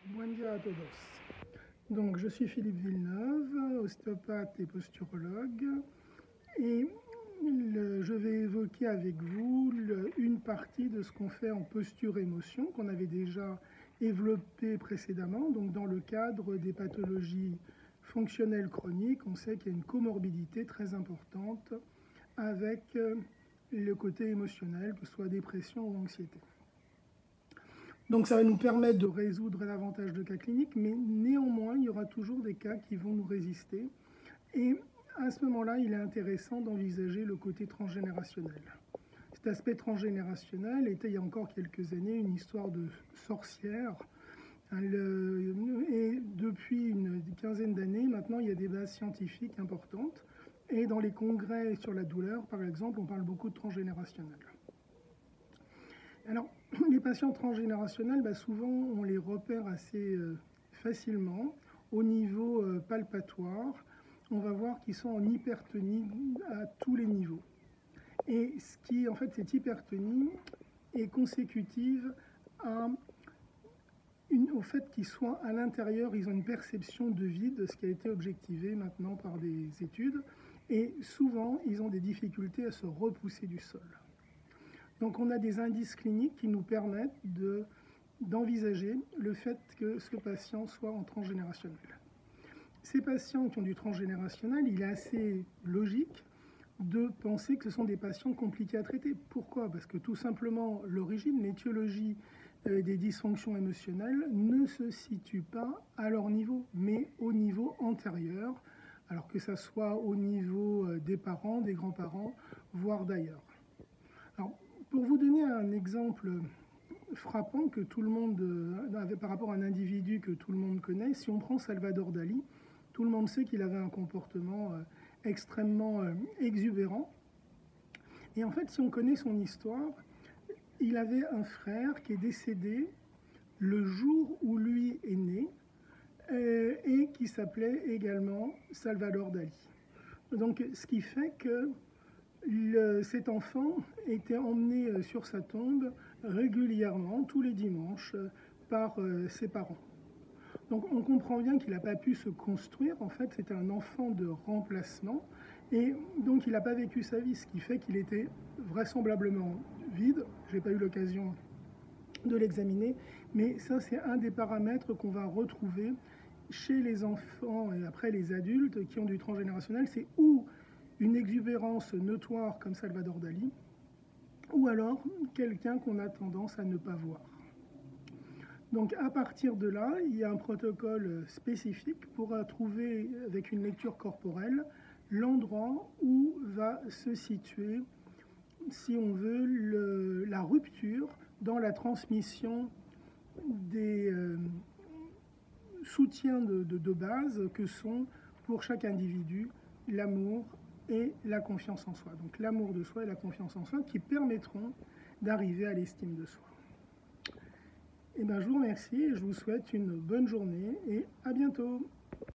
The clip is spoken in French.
Buen dia a todos. Donc, je suis Philippe Villeneuve, ostéopathe et posturologue, et je vais évoquer avec vous une partie de ce qu'on fait en posture-émotion, qu'on avait déjà développé précédemment. Donc, dans le cadre des pathologies fonctionnelles chroniques, on sait qu'il y a une comorbidité très importante avec le côté émotionnel, que ce soit dépression ou anxiété. Donc ça va nous permettre de résoudre davantage de cas cliniques, mais néanmoins, il y aura toujours des cas qui vont nous résister. Et à ce moment-là, il est intéressant d'envisager le côté transgénérationnel. Cet aspect transgénérationnel était, il y a encore quelques années, une histoire de sorcière. Et depuis une quinzaine d'années, maintenant, il y a des bases scientifiques importantes. Et dans les congrès sur la douleur, par exemple, on parle beaucoup de transgénérationnel. Alors, les patients transgénérationnels, souvent, on les repère assez facilement au niveau palpatoire. On va voir qu'ils sont en hypertonie à tous les niveaux. Et ce qui, en fait, cette hypertonie est consécutive au fait qu'ils soient à l'intérieur, ils ont une perception de vide, ce qui a été objectivé maintenant par des études. Et souvent, ils ont des difficultés à se repousser du sol. Donc on a des indices cliniques qui nous permettent d'envisager le fait que ce patient soit en transgénérationnel. Ces patients qui ont du transgénérationnel, il est assez logique de penser que ce sont des patients compliqués à traiter. Pourquoi? Parce que tout simplement, l'origine, l'étiologie des dysfonctions émotionnelles ne se situe pas à leur niveau, mais au niveau antérieur, alors que ça soit au niveau des parents, des grands-parents, voire d'ailleurs. Alors, pour vous donner un exemple frappant que tout le monde avait par rapport à un individu que tout le monde connaît, si on prend Salvador Dali, tout le monde sait qu'il avait un comportement extrêmement exubérant. Et en fait, si on connaît son histoire, il avait un frère qui est décédé le jour où lui est né et qui s'appelait également Salvador Dali. Donc, ce qui fait que cet enfant était emmené sur sa tombe régulièrement, tous les dimanches, par ses parents. Donc on comprend bien qu'il n'a pas pu se construire, en fait c'était un enfant de remplacement, et donc il n'a pas vécu sa vie, ce qui fait qu'il était vraisemblablement vide. Je n'ai pas eu l'occasion de l'examiner, mais ça c'est un des paramètres qu'on va retrouver chez les enfants et après les adultes qui ont du transgénérationnel, c'est ou une exubérance notoire comme Salvador Dali, ou alors quelqu'un qu'on a tendance à ne pas voir. Donc à partir de là, il y a un protocole spécifique pour trouver avec une lecture corporelle l'endroit où va se situer, si on veut, la rupture dans la transmission des soutiens de base que sont pour chaque individu l'amour et la confiance en soi. Donc l'amour de soi et la confiance en soi qui permettront d'arriver à l'estime de soi. Je vous remercie et je vous souhaite une bonne journée et à bientôt.